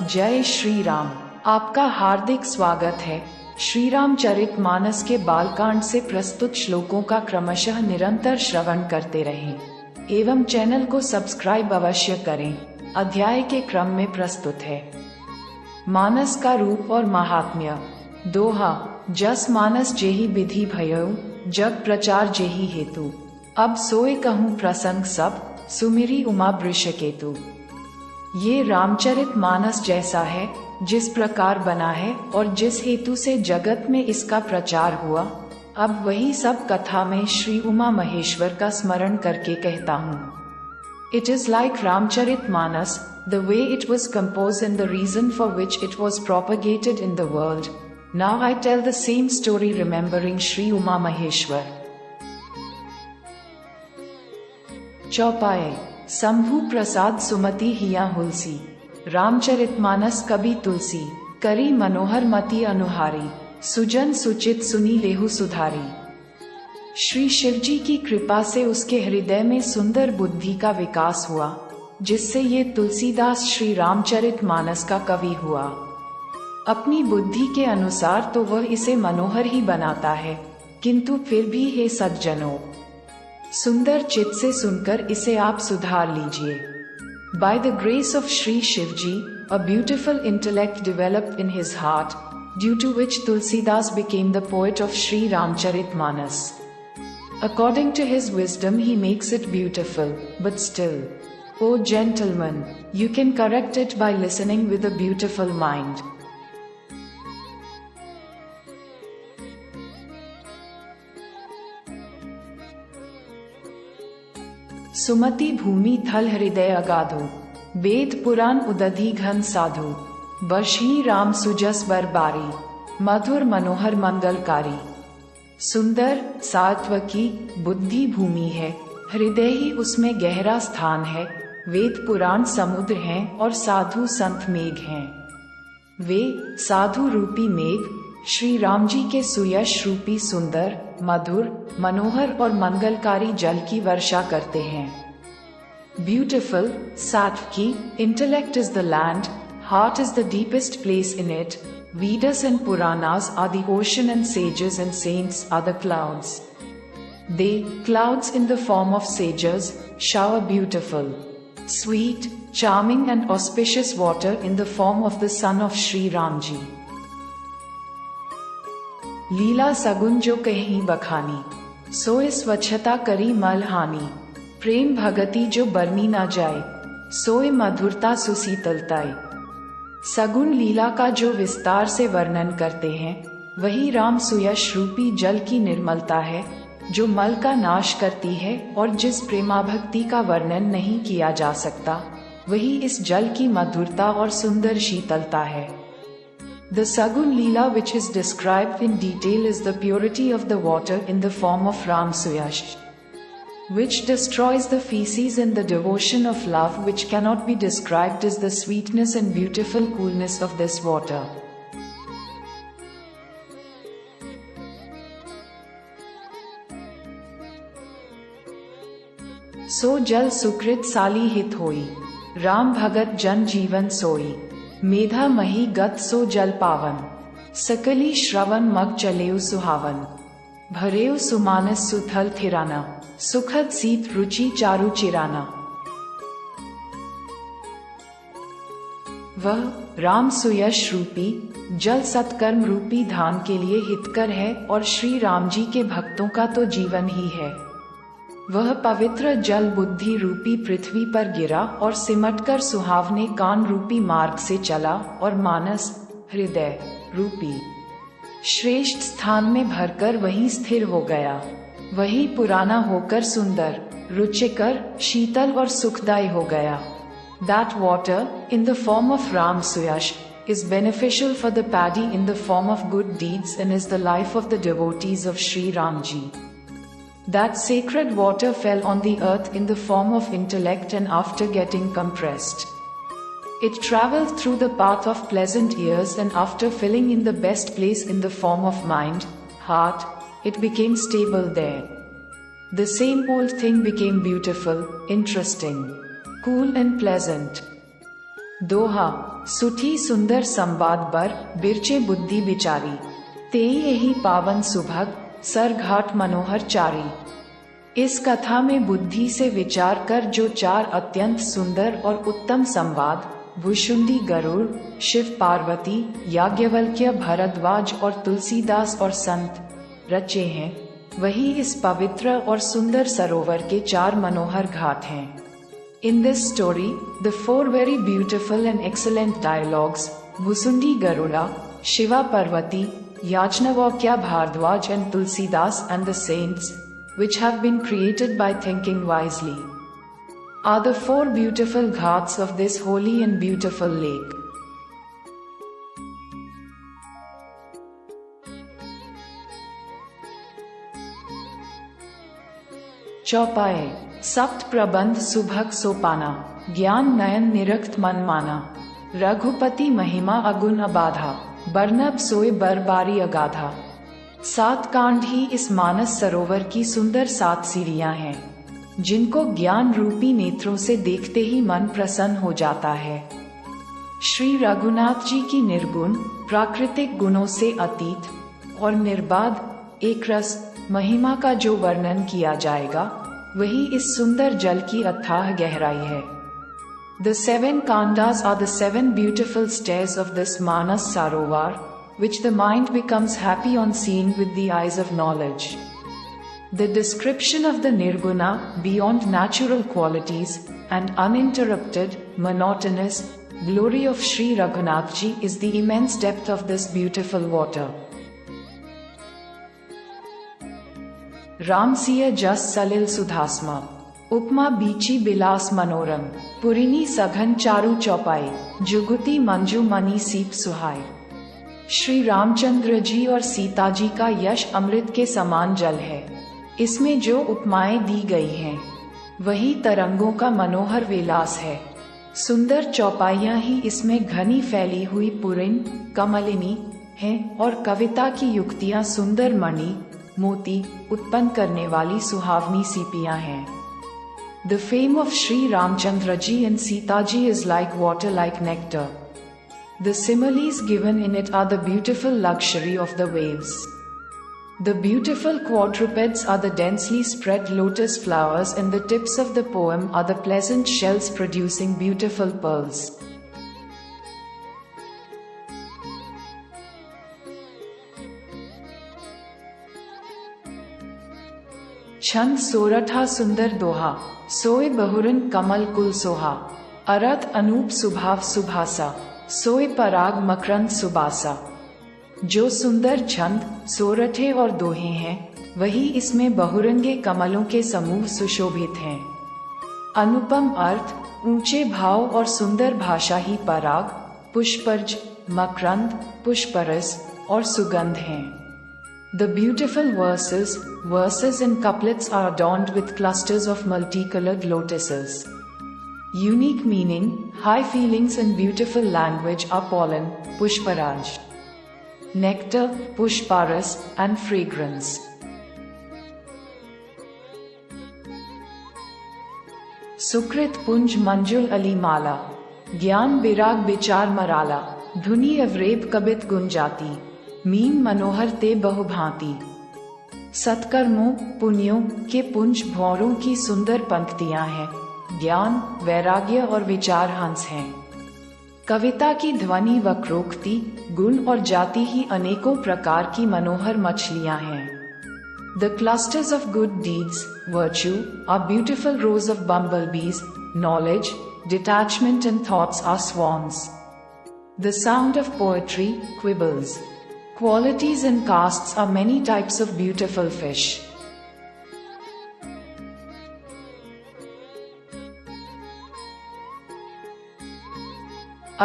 जय श्री राम। आपका हार्दिक स्वागत है। श्री रामचरितमानस के बालकांड से प्रस्तुत श्लोकों का क्रमशः निरंतर श्रवण करते रहें एवं चैनल को सब्सक्राइब अवश्य करें। अध्याय के क्रम में प्रस्तुत है मानस का रूप और महात्म्य। दोहा, जस मानस जेहि विधि भयो, जग प्रचार जेहि हेतु। अब सोए कहूँ प्रसंग सब, सुमिरी उमा वृषकेतु। ये रामचरितमानस जैसा है, जिस प्रकार बना है और जिस हेतु से जगत में इसका प्रचार हुआ, अब वही सब कथा में श्री उमा महेश्वर का स्मरण करके कहता हूँ। It is like Ramcharitmanas, the way it was composed and the reason for which it was propagated in the world. Now I tell the same story remembering Shri Uma Maheshwar. चौपाए, Shambhu प्रसाद सुमति हिया हुलसी। रामचरितमानस कवि तुलसी, करी मनोहर मति अनुहारी। सुजन सुचित सुनी लेहु सुधारी। श्री शिवजी की कृपा से उसके हृदय में सुंदर बुद्धि का विकास हुआ, जिससे ये तुलसीदास श्री रामचरितमानस का कवि हुआ। अपनी बुद्धि के अनुसार तो वह इसे मनोहर ही बनाता है, किंतु फिर भी हे सज्जनों, सुंदर चित्त से सुनकर इसे आप सुधार लीजिए। By the grace of Shri Shivji, a beautiful intellect developed in his heart, due to which Tulsidas became the poet of Shri Ramcharitmanas. According to his wisdom he makes it beautiful, but still, O gentlemen, you can correct it by listening with a beautiful mind. सुमति भूमि थल हृदय अगाधो, वेद पुराण उदधि घन साधु। बर्षी राम सुजस बरबारी, मधुर मनोहर मंगलकारी। सुंदर सात्वकी बुद्धि भूमि है, हृदय ही उसमें गहरा स्थान है। वेद पुराण समुद्र हैं और साधु संत मेघ हैं। वे साधु रूपी मेघ श्री राम जी के सुयश रूपी सुंदर, मधुर, मनोहर और मंगलकारी जल की वर्षा करते हैं। Beautiful, Satyaki, intellect is the land, heart is the deepest place in it. Vedas and Puranas are the ocean and sages and saints are the clouds. They, clouds in the form of sages, shower beautiful, sweet, charming and auspicious water in the form of the son of Shri Ram ji. लीला सगुन जो कहीं बखानी, सोए स्वच्छता करी मल हानि। प्रेम भगति जो बरनी ना जाए, सोए मधुरता सुशीतलताई। सगुन लीला का जो विस्तार से वर्णन करते हैं, वही राम सुयश रूपी जल की निर्मलता है, जो मल का नाश करती है। और जिस प्रेमाभक्ति का वर्णन नहीं किया जा सकता, वही इस जल की मधुरता और सुंदर शीतलता है। The Sagun Leela, which is described in detail, is the purity of the water in the form of Ram Suyash, which destroys the feces, and the devotion of love which cannot be described is the sweetness and beautiful coolness of this water. सो जल सुकृत साली हित होई, राम भगत जन जीवन सोई। मेधा मही गत सो जल पावन, सकली श्रवण मग चलेउ सुहावन। भरेउ सुमानस सुथल थिराना, सुखद सीत रुचि चारु चिराना। वह राम सुयश रूपी जल सत्कर्म रूपी धाम के लिए हितकर है और श्री राम जी के भक्तों का तो जीवन ही है। वह पवित्र जल बुद्धि रूपी पृथ्वी पर गिरा और सिमटकर सुहावने कान रूपी मार्ग से चला और मानस हृदय रूपी श्रेष्ठ स्थान में भरकर वहीं स्थिर हो गया। वही पुराना होकर सुंदर, रुचिकर, शीतल और सुखदायी हो गया। That water, in the form of Ram Suyash, is beneficial for the paddy in the form of good deeds and is the life of the devotees of Shri Ram ji. That sacred water fell on the earth in the form of intellect, and after getting compressed, it traveled through the path of pleasant ears, and after filling in the best place in the form of mind, heart, it became stable there. The same old thing became beautiful, interesting, cool and pleasant. दोहा, सुठी सुंदर संवाद बर बिरचे बुद्धि बिचारी, तेई यही पावन सुभग sir घाट मनोहर चारी। इस कथा में बुद्धि से विचार कर जो चार अत्यंत सुंदर और उत्तम संवाद भुशुंडी गरुड़, शिव पार्वती, याज्ञवल्क्य, भरद्वाज और तुलसीदास और संत रचे हैं, वही इस पवित्र और सुंदर सरोवर के चार मनोहर घाट हैं। In this story, the four very beautiful and excellent dialogues, Bhusundi Garuda, Shiva Parvati, Yajnavalkya Bhardwaj and Tulsidas and the saints, which have been created by thinking wisely, are the four beautiful ghats of this holy and beautiful lake. चौपाए, सप्त प्रबंध सुभग सोपाना, ज्ञान नयन निरक्त मन माना, रघुपति महिमा अगुण अबाधा, बरनब सोए बरबारी अगाधा। 7 कांड ही इस मानस सरोवर की सुंदर 7 सीढ़ियां हैं, जिनको ज्ञान रूपी नेत्रों से देखते ही मन प्रसन्न हो जाता है। श्री रघुनाथ जी की निर्गुण, प्राकृतिक गुणों से अतीत और निर्बाध एक रस महिमा का जो वर्णन किया जाएगा, वही इस सुंदर जल की अथाह गहराई है। The 7 Kandas are the 7 beautiful stairs of this Manas Sarovar, which the mind becomes happy on seeing with the eyes of knowledge. The description of the Nirguna, beyond natural qualities, and uninterrupted, monotonous glory of Sri Raghunath Ji is the immense depth of this beautiful water. रामसिय जस सलिल सुधास्मा, उपमा बीची बिलास मनोरम, पुरिनी सघन चारु चौपाई, जुगुती Manju money सीप सुहाय। श्री रामचंद्र जी और सीता जी का यश अमृत के समान जल है। इसमें जो उपमाएं दी गई हैं, वही तरंगों का मनोहर विलास है। सुंदर चौपाइयां ही इसमें घनी फैली हुई पुरिन कमलिनी हैं और कविता की युक्तियां सुंदर मणि मोती उत्पन्न करने वाली सुहावनी सीपियां हैं। The fame of Sri Ramchandra ji and Sita ji is like water, like nectar. The similes given in it are the beautiful luxury of the waves. The beautiful quadrupeds are the densely spread lotus flowers, and the tips of the poem are the pleasant shells producing beautiful pearls. छंद सोरठा सुंदर दोहा, सोए बहुरन कमल कुल सोहा, अरथ अनूप सुभाव सुभासा, सोए पराग मकरंद Tsubasa. जो सुंदर छंद, सोरठे और दोहे हैं, वही इसमें बहुरंगे कमलों के समूह सुशोभित हैं। अनुपम अर्थ, ऊंचे भाव और सुंदर भाषा ही पराग, पुष्पर्ज, मकरंद, पुष्परस और सुगंध हैं। The beautiful verses and couplets are adorned with clusters of multicolored lotuses. Unique meaning, high feelings and beautiful language are pollen, pushparaj, nectar, pushparas, and fragrance. सुकृत पुंज मंजुल अली माला, ज्ञान बिराग विचार मराला, धुनी अवरेब कबित गुंजाती, मीन मनोहर ते बहुभांति। सत्कर्मों पुण्यों के पुंज भौरों की सुंदर पंक्तियां हैं, ज्ञान, वैराग्य और विचार हंस हैं। कविता की ध्वनि वक्रोक्ति, गुण और जाति ही अनेकों प्रकार की मनोहर मछलियां हैं। The clusters of good deeds, virtue, are beautiful rows of bumblebees, knowledge, detachment and thoughts are swans. The sound of poetry, quibbles, qualities and castes are many types of beautiful fish.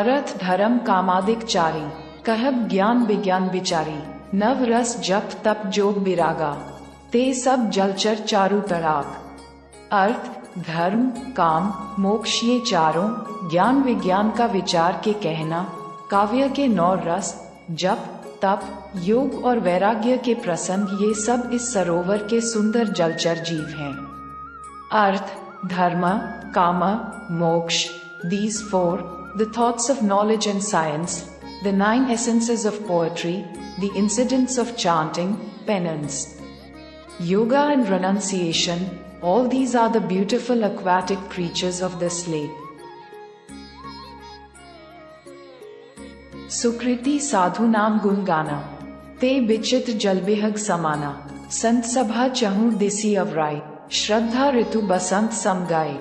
अर्थ धर्म कामादिक चारी, कहब ज्ञान विज्ञान विचारी, नव रस जप तप जोग बिरागा, ते सब जलचर चारु तड़ाग। अर्थ, धर्म, काम, मोक्ष ये चारों, ज्ञान विज्ञान का विचार के कहना, काव्य के 9 रस, जप, तप, योग और वैराग्य के प्रसंग, ये सब इस सरोवर के सुंदर जलचर जीव हैं। अर्थ, धर्म, काम, मोक्ष, these four, the thoughts of knowledge and science, the 9 essences of poetry, the incidents of chanting, penance, yoga and renunciation, all these are the beautiful aquatic creatures of this lake. सुकृति साधु नाम गुण गाना, ते बिचित जलबेहग समाना, संत सभा चहु दिसी अवराई, श्रद्धा ऋतु बसंत समगाई।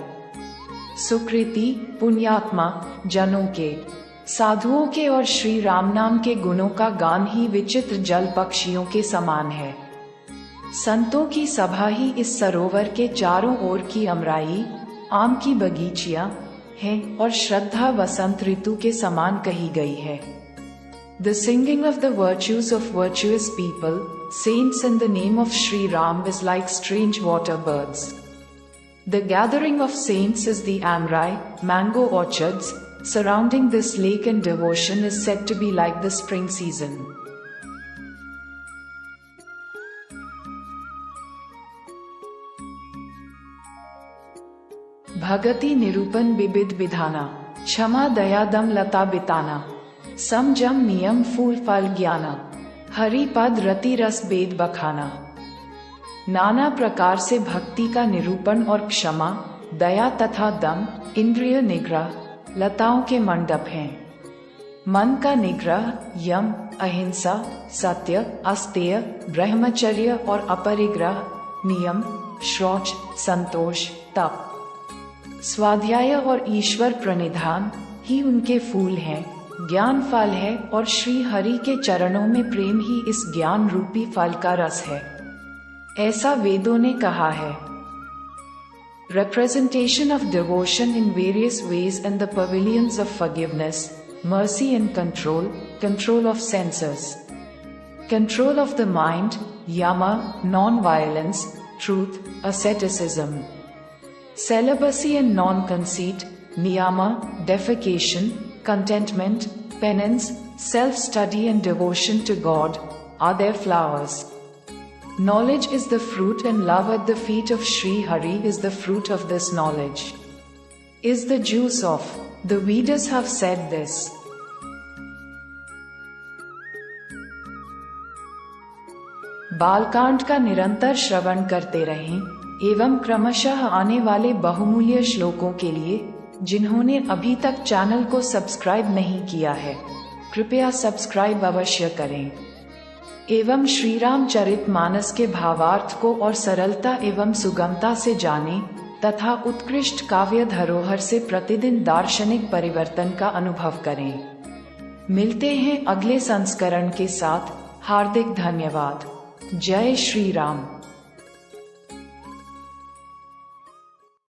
सुकृति, पुण्यात्मा जनों के, साधुओं के और श्री राम नाम के गुणों का गान ही विचित्र जल पक्षियों के समान है। संतों की सभा ही इस सरोवर के चारों ओर की अमराई, आम की बगीचियां हैं और श्रद्धा वसंत ऋतु के समान कही गई है। The singing of the virtues of virtuous people, saints in the name of Sri Ram is like strange water birds. The gathering of saints is the amrai, mango orchards, surrounding this lake, and devotion is said to be like the spring season. भगति निरूपण विविध विधाना, क्षमा दया दम लता बिताना, समजम नियम फूल फल ज्ञाना, हरि पद रति रस वेद बखाना। नाना प्रकार से भक्ति का निरूपण और क्षमा, दया तथा दम, इंद्रिय निग्रह, लताओं के मंडप हैं। मन का निग्रह, यम, अहिंसा, सत्य, अस्तेय, ब्रह्मचर्य और अपरिग्रह, नियम, शौच, संतोष, तप, स्वाध्याय और ईश्वर प्रणिधान ही उनके फूल हैं, ज्ञान फल है और श्री हरि के चरणों में प्रेम ही इस ज्ञान रूपी फल का रस है, ऐसा वेदों ने कहा है। Representation of devotion in various ways and the pavilions of forgiveness, mercy and control, control of senses, control of the mind, yama, non-violence, truth, asceticism, celibacy and non-conceit, niyama, defecation, contentment, penance, self-study and devotion to God are their flowers. Knowledge is the fruit and love at the feet of Sri Hari is the fruit of this knowledge. Is the juice of, the Vedas have said this. Balkand का निरंतर श्रवण करते रहें एवं क्रमशः आने वाले बहुमूल्य श्लोकों के लिए जिन्होंने अभी तक चैनल को सब्सक्राइब नहीं किया है, कृपया सब्सक्राइब अवश्य करें एवं श्री राम चरित मानस के भावार्थ को और सरलता एवं सुगमता से जानें तथा उत्कृष्ट काव्य धरोहर से प्रतिदिन दार्शनिक परिवर्तन का अनुभव करें। मिलते हैं अगले संस्करण के साथ। हार्दिक धन्यवाद। जय श्री राम।